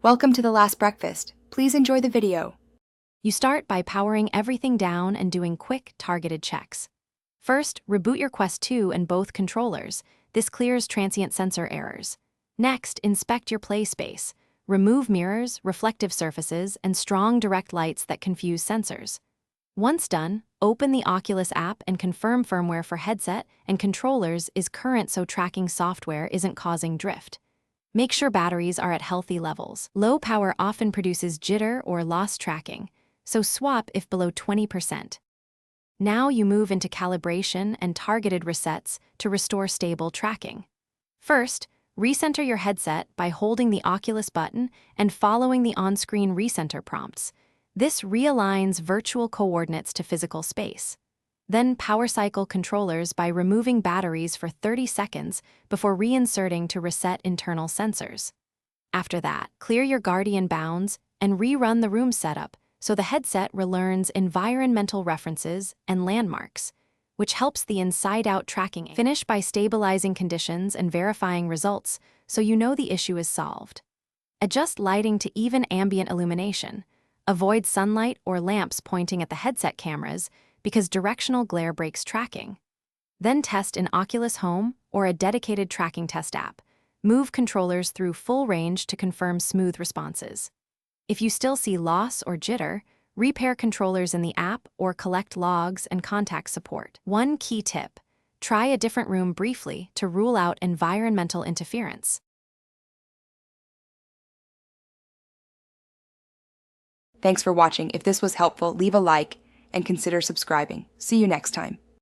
Welcome to The Last Breakfast. Please enjoy the video. You start by powering everything down and doing quick, targeted checks. First, reboot your Quest 2 and both controllers. This clears transient sensor errors. Next, inspect your play space. Remove mirrors, reflective surfaces, and strong direct lights that confuse sensors. Once done, open the Oculus app and confirm firmware for headset and controllers is current so tracking software isn't causing drift. Make sure batteries are at healthy levels. Low power often produces jitter or loss tracking, so swap if below 20%. Now you move into calibration and targeted resets to restore stable tracking. First, recenter your headset by holding the Oculus button and following the on-screen recenter prompts. This realigns virtual coordinates to physical space. Then power cycle controllers by removing batteries for 30 seconds before reinserting to reset internal sensors. After that, clear your Guardian bounds and rerun the room setup so the headset relearns environmental references and landmarks, which helps the inside-out tracking. Finish by stabilizing conditions and verifying results so you know the issue is solved. Adjust lighting to even ambient illumination. Avoid sunlight or lamps pointing at the headset cameras because directional glare breaks tracking. Then test in Oculus Home or a dedicated tracking test app. Move controllers through full range to confirm smooth responses. If you still see loss or jitter, repair controllers in the app or collect logs and contact support. One key tip: try a different room briefly to rule out environmental interference. Thanks for watching. If this was helpful, leave a like and consider subscribing. See you next time.